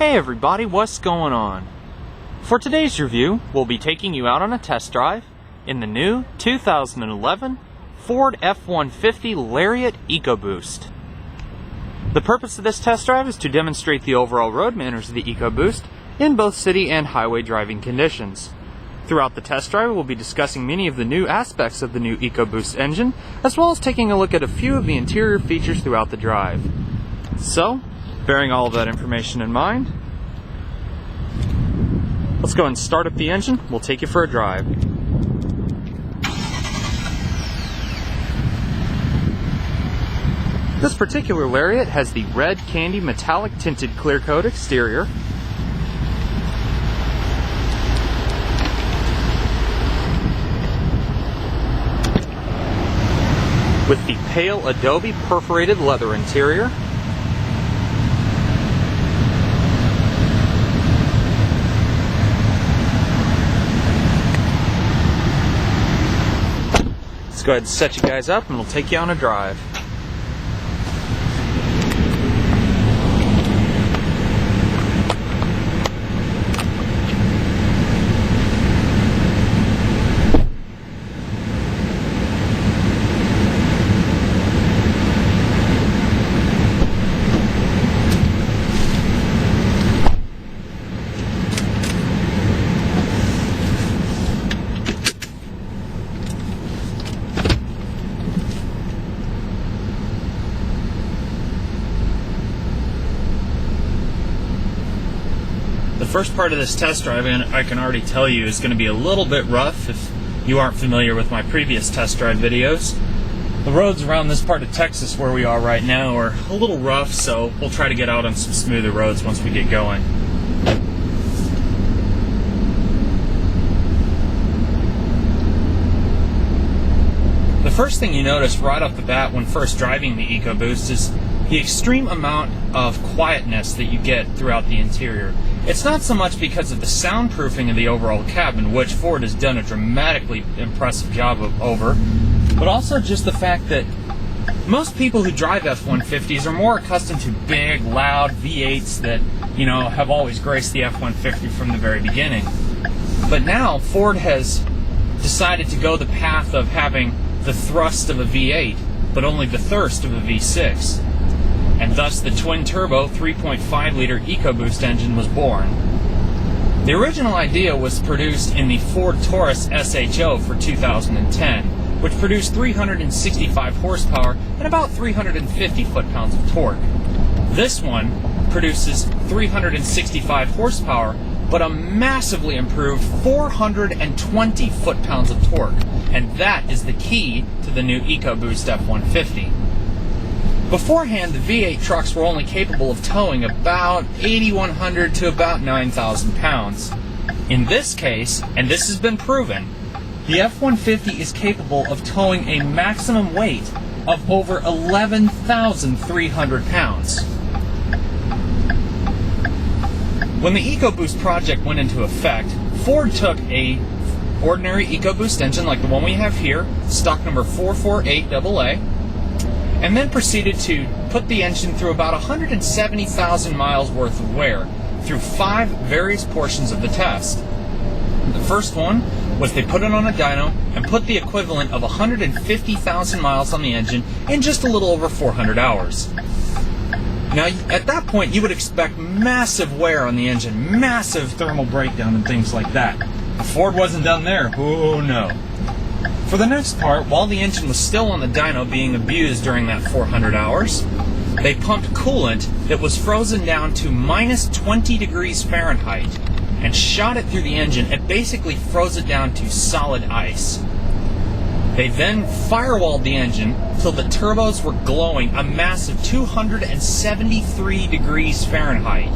Hey everybody, what's going on? For today's review, we'll be taking you out on a test drive in the new 2011 Ford F150 Lariat EcoBoost. The purpose of this test drive is to demonstrate the overall road manners of the EcoBoost in both city and highway driving conditions. Throughout the test drive, we'll be discussing many of the new aspects of the new EcoBoost engine, as well as taking a look at a few of the interior features throughout the drive. So, bearing all of that information in mind, let's go ahead and start up the engine. We'll take you for a drive. This particular Lariat has the red candy metallic tinted clear coat exterior. With the pale adobe perforated leather interior. Let's go ahead and set you guys up and we'll take you on a drive. The first part of this test drive, and I can already tell you, is going to be a little bit rough if you aren't familiar with my previous test drive videos. The roads around this part of Texas where we are right now are a little rough, so we'll try to get out on some smoother roads once we get going. The first thing you notice right off the bat when first driving the EcoBoost is the extreme amount of quietness that you get throughout the interior. It's not so much because of the soundproofing of the overall cabin, which Ford has done a dramatically impressive job over, but also just the fact that most people who drive F-150s are more accustomed to big, loud V8s that, have always graced the F-150 from the very beginning. But now Ford has decided to go the path of having the thrust of a V8, but only the thirst of a V6. And thus the twin turbo 3.5 liter EcoBoost engine was born. The original idea was produced in the Ford Taurus SHO for 2010, which produced 365 horsepower and about 350 foot-pounds of torque. This one produces 365 horsepower, but a massively improved 420 foot-pounds of torque, and that is the key to the new EcoBoost F-150. Beforehand, the V8 trucks were only capable of towing about 8,100 to about 9,000 pounds. In this case, and this has been proven, the F-150 is capable of towing a maximum weight of over 11,300 pounds. When the EcoBoost project went into effect, Ford took a ordinary EcoBoost engine like the one we have here, stock number 448AA, and then proceeded to put the engine through about 170,000 miles worth of wear through 5 various portions of the test. The first one was they put it on a dyno and put the equivalent of 150,000 miles on the engine in just a little over 400 hours. Now, at that point, you would expect massive wear on the engine, massive thermal breakdown and things like that. But Ford wasn't done there. Oh no. For the next part, while the engine was still on the dyno being abused during that 400 hours, they pumped coolant that was frozen down to minus 20 degrees Fahrenheit and shot it through the engine and basically froze it down to solid ice. They then firewalled the engine till the turbos were glowing a massive 273 degrees Fahrenheit.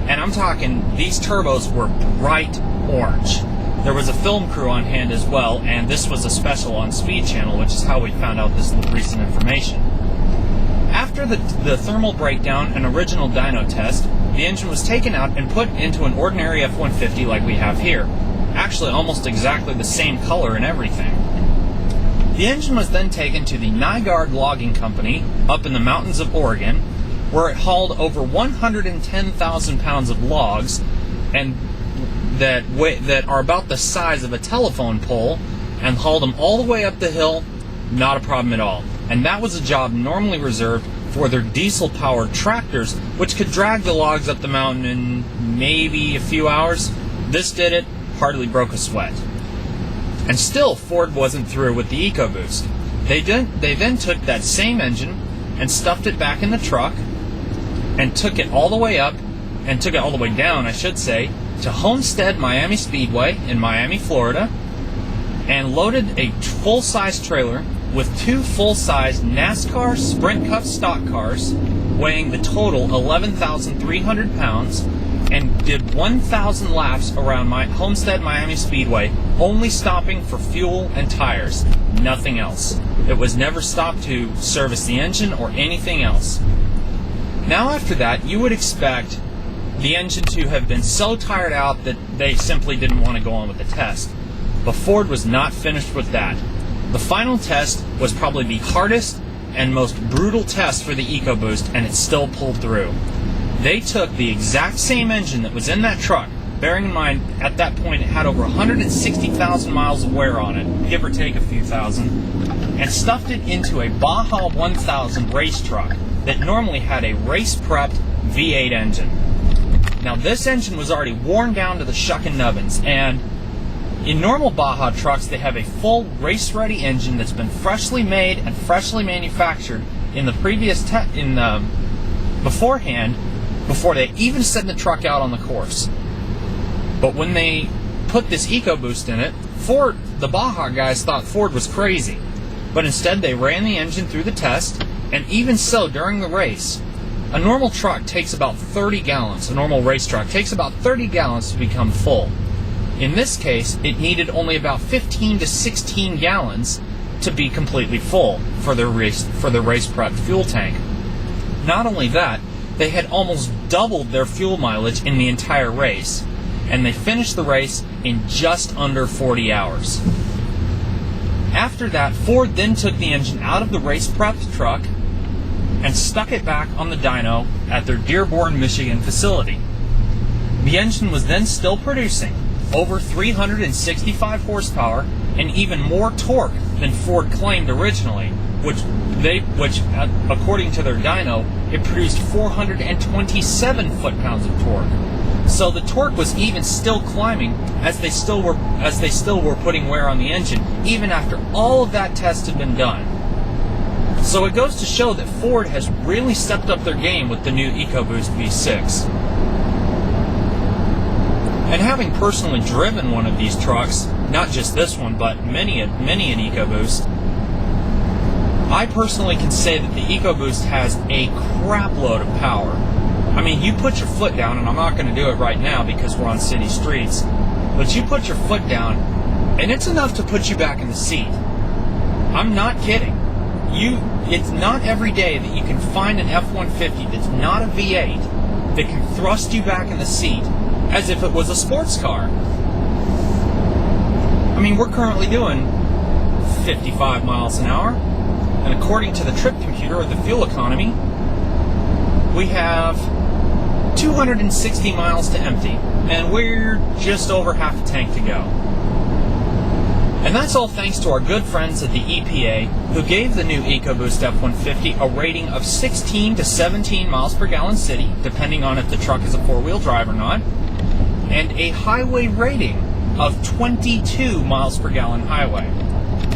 And I'm talking, these turbos were bright orange. There was a film crew on hand as well, and this was a special on Speed Channel, which is how we found out this recent information. After the thermal breakdown and original dyno test, the engine was taken out and put into an ordinary F-150 like we have here. Actually, almost exactly the same color and everything. The engine was then taken to the Nygaard Logging Company up in the mountains of Oregon, where it hauled over 110,000 pounds of logs, and that are about the size of a telephone pole, and hauled them all the way up the hill. Not a problem at all. And that was a job normally reserved for their diesel-powered tractors, which could drag the logs up the mountain in maybe a few hours. This did it, hardly broke a sweat. And still, Ford wasn't through with the EcoBoost. They then took that same engine and stuffed it back in the truck, and took it all the way up, and took it all the way down, I should say, to Homestead Miami Speedway in Miami, Florida, and loaded a full-size trailer with 2 full-size NASCAR Sprint Cup stock cars weighing the total 11,300 pounds, and did 1,000 laps around my Homestead Miami Speedway, only stopping for fuel and tires, nothing else. It was never stopped to service the engine or anything else. Now after that, you would expect the engine to have been so tired out that they simply didn't want to go on with the test. But Ford was not finished with that. The final test was probably the hardest and most brutal test for the EcoBoost, and it still pulled through. They took the exact same engine that was in that truck, bearing in mind at that point it had over 160,000 miles of wear on it, give or take a few thousand, and stuffed it into a Baja 1000 race truck that normally had a race-prepped V8 engine. Now this engine was already worn down to the shuck and nubbins, and in normal Baja trucks they have a full race-ready engine that's been freshly made and freshly manufactured in the previous beforehand, before they even send the truck out on the course. But when they put this EcoBoost in it, the Baja guys thought Ford was crazy. But instead they ran the engine through the test, and even so, during the race, a normal truck takes about 30 gallons, a normal race truck takes about 30 gallons to become full. In this case, it needed only about 15 to 16 gallons to be completely full for their race-prepped fuel tank. Not only that, they had almost doubled their fuel mileage in the entire race, and they finished the race in just under 40 hours. After that, Ford then took the engine out of the race-prepped truck and stuck it back on the dyno at their Dearborn, Michigan facility. The engine was then still producing over 365 horsepower and even more torque than Ford claimed originally, which according to their dyno, it produced 427 foot-pounds of torque. So the torque was even still climbing as they still were putting wear on the engine, even after all of that test had been done. So it goes to show that Ford has really stepped up their game with the new EcoBoost V6. And having personally driven one of these trucks, not just this one, but many an EcoBoost, I personally can say that the EcoBoost has a crap load of power. I mean, you put your foot down, and I'm not going to do it right now because we're on city streets, but you put your foot down, and it's enough to put you back in the seat. I'm not kidding. It's not every day that you can find an F-150 that's not a V8 that can thrust you back in the seat as if it was a sports car. I mean, we're currently doing 55 miles an hour, and according to the trip computer or the fuel economy, we have 260 miles to empty, and we're just over half a tank to go. And that's all thanks to our good friends at the EPA, who gave the new EcoBoost F-150 a rating of 16 to 17 miles per gallon city, depending on if the truck is a four-wheel drive or not, and a highway rating of 22 miles per gallon highway,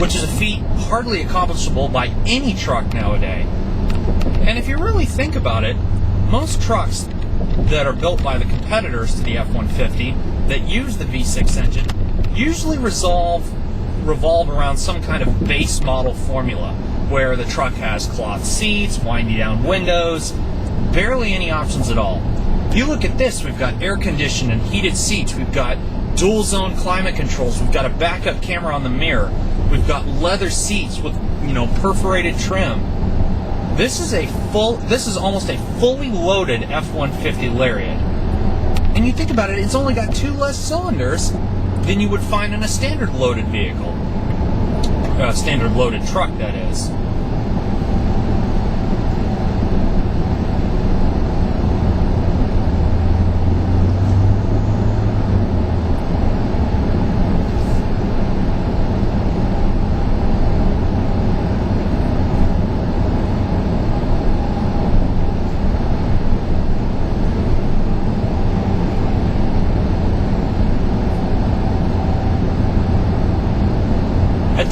which is a feat hardly accomplishable by any truck nowadays. And if you really think about it, most trucks that are built by the competitors to the F-150 that use the V6 engine usually revolve around some kind of base model formula, where the truck has cloth seats, windy down windows, barely any options at all. You look at this, we've got air conditioned and heated seats, we've got dual zone climate controls, we've got a backup camera on the mirror, we've got leather seats with, perforated trim. This is almost a fully loaded F-150 Lariat. And you think about it, it's only got 2 less cylinders than you would find in a standard loaded vehicle. Standard loaded truck, that is.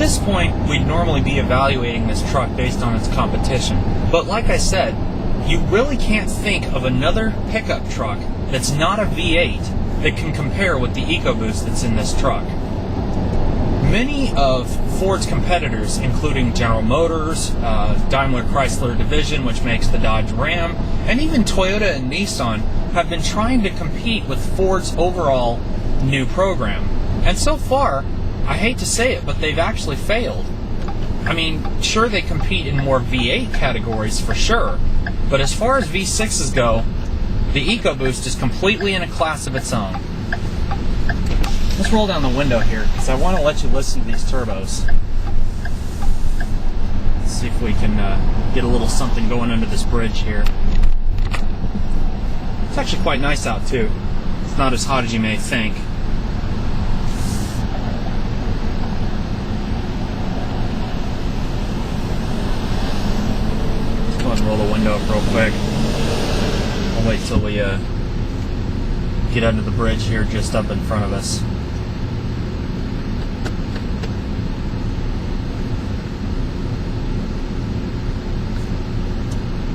this point, we'd normally be evaluating this truck based on its competition. But like I said, you really can't think of another pickup truck that's not a V8 that can compare with the EcoBoost that's in this truck. Many of Ford's competitors, including General Motors, Daimler Chrysler Division, which makes the Dodge Ram, and even Toyota and Nissan, have been trying to compete with Ford's overall new program. And so far, I hate to say it, but they've actually failed. I mean, sure, they compete in more V8 categories for sure, but as far as V6s go, the EcoBoost is completely in a class of its own. Let's roll down the window here, because I want to let you listen to these turbos. Let's see if we can get a little something going under this bridge here. It's actually quite nice out, too. It's not as hot as you may think. Let's go ahead and roll the window up real quick. I'll wait till we get under the bridge here just up in front of us.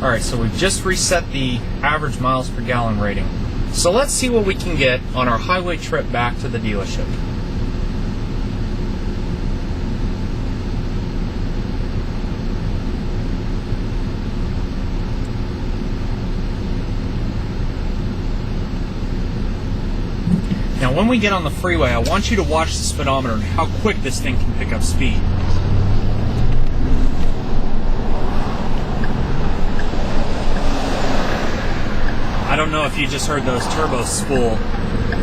Alright, so we've just reset the average miles per gallon rating. So let's see what we can get on our highway trip back to the dealership. Now when we get on the freeway, I want you to watch the speedometer and how quick this thing can pick up speed. I don't know if you just heard those turbos spool,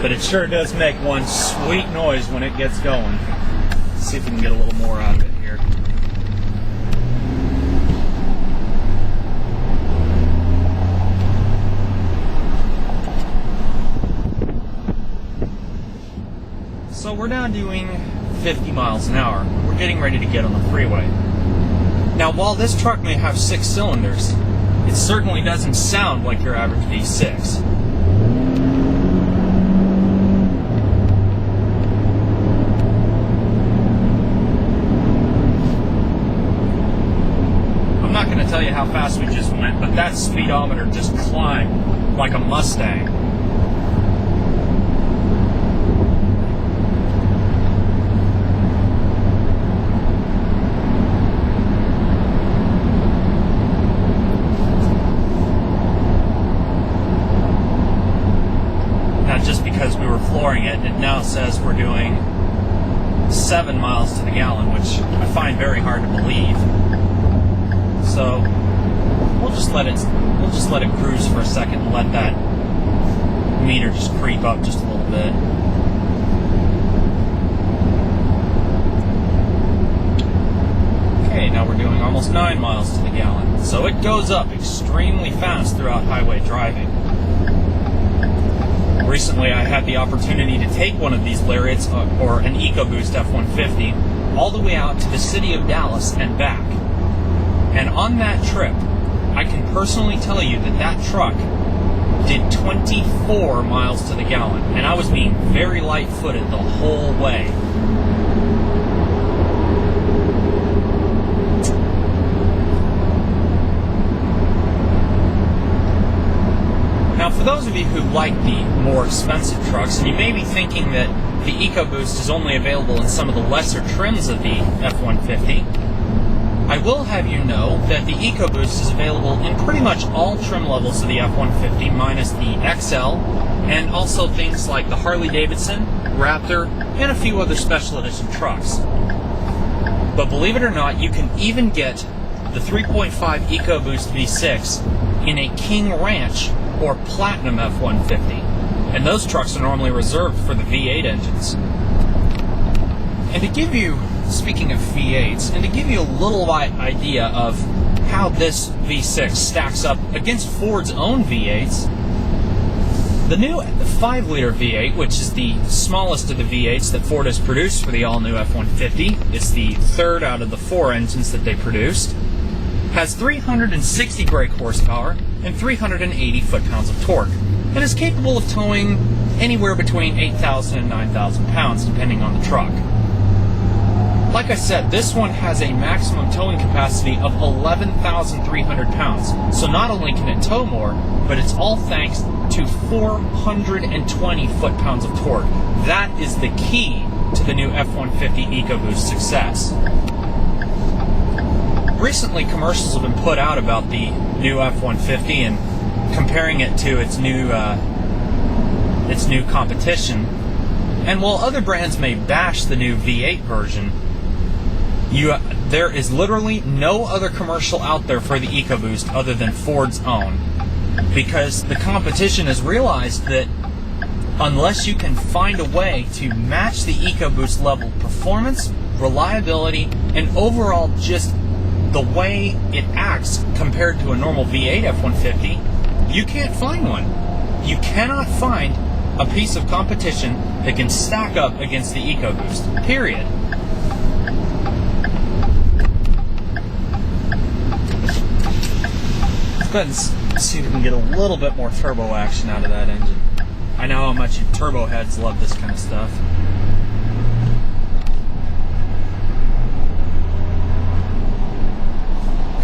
but it sure does make one sweet noise when it gets going. Let's see if we can get a little more out of it here. So we're now doing 50 miles an hour. We're getting ready to get on the freeway. Now, while this truck may have 6 cylinders, it certainly doesn't sound like your average V6. I'm not going to tell you how fast we just went, but that speedometer just climbed like a Mustang. Just because we were flooring it, it now says we're doing 7 miles to the gallon, which I find very hard to believe. So we'll just let it cruise for a second and let that meter just creep up just a little bit. Okay, now we're doing almost 9 miles to the gallon. So it goes up extremely fast throughout highway driving. Recently, I had the opportunity to take one of these Lariats, or an EcoBoost F150, all the way out to the city of Dallas and back. And on that trip, I can personally tell you that that truck did 24 miles to the gallon, and I was being very light-footed the whole way. Now, for those of you who like the more expensive trucks, and you may be thinking that the EcoBoost is only available in some of the lesser trims of the F-150, I will have you know that the EcoBoost is available in pretty much all trim levels of the F-150, minus the XL, and also things like the Harley-Davidson, Raptor, and a few other special edition trucks. But believe it or not, you can even get the 3.5 EcoBoost V6 in a King Ranch or Platinum F-150, and those trucks are normally reserved for the V8 engines. And to give you, speaking of V8s, and to give you a little idea of how this V6 stacks up against Ford's own V8s, the new 5-liter V8, which is the smallest of the V8s that Ford has produced for the all-new F-150, it's the third out of the 4 engines that they produced, has 360 brake horsepower and 380 foot-pounds of torque, and is capable of towing anywhere between 8,000 and 9,000 pounds, depending on the truck. Like I said, this one has a maximum towing capacity of 11,300 pounds. So not only can it tow more, but it's all thanks to 420 foot-pounds of torque. That is the key to the new F-150 EcoBoost success. Recently, commercials have been put out about the new F-150 and comparing it to its new competition. And while other brands may bash the new V8 version, there is literally no other commercial out there for the EcoBoost other than Ford's own, because the competition has realized that unless you can find a way to match the EcoBoost level performance, reliability, and overall just the way it acts compared to a normal V8 F-150, you can't find one. You cannot find a piece of competition that can stack up against the EcoBoost, period. Let's go ahead and see if we can get a little bit more turbo action out of that engine. I know how much you turbo heads love this kind of stuff.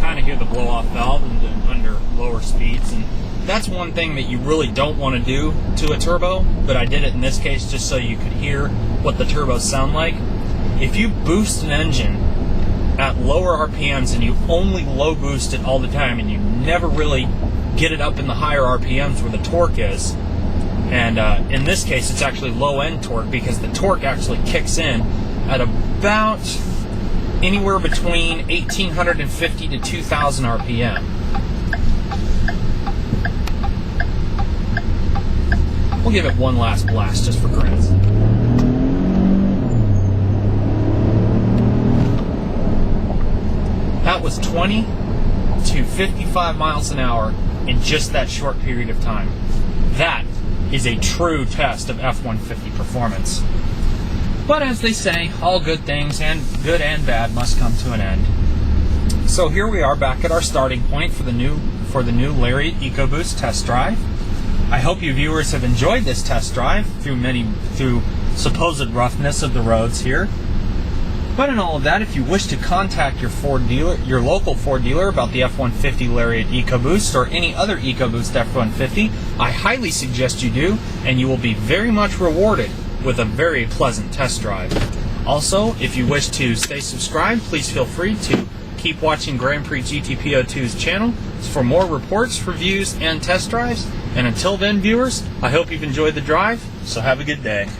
Kind of hear the blow-off valve under lower speeds, and that's one thing that you really don't want to do to a turbo, but I did it in this case just so you could hear what the turbos sound like. If you boost an engine at lower RPMs and you only low boost it all the time and you never really get it up in the higher RPMs where the torque is, and in this case it's actually low-end torque because the torque actually kicks in at about anywhere between 1,850 to 2,000 RPM. We'll give it one last blast just for grins. That was 20 to 55 miles an hour in just that short period of time. That is a true test of F-150 performance. But as they say, all good things, and good and bad, must come to an end. So here we are back at our starting point for the new Lariat EcoBoost test drive. I hope you viewers have enjoyed this test drive through supposed roughness of the roads here. But in all of that, if you wish to contact your local Ford dealer about the F-150 Lariat EcoBoost or any other EcoBoost F-150, I highly suggest you do, and you will be very much rewarded with a very pleasant test drive. Also, if you wish to stay subscribed, please feel free to keep watching Grand Prix GTPO2's channel for more reports, reviews, and test drives. And until then, viewers, I hope you've enjoyed the drive, so have a good day.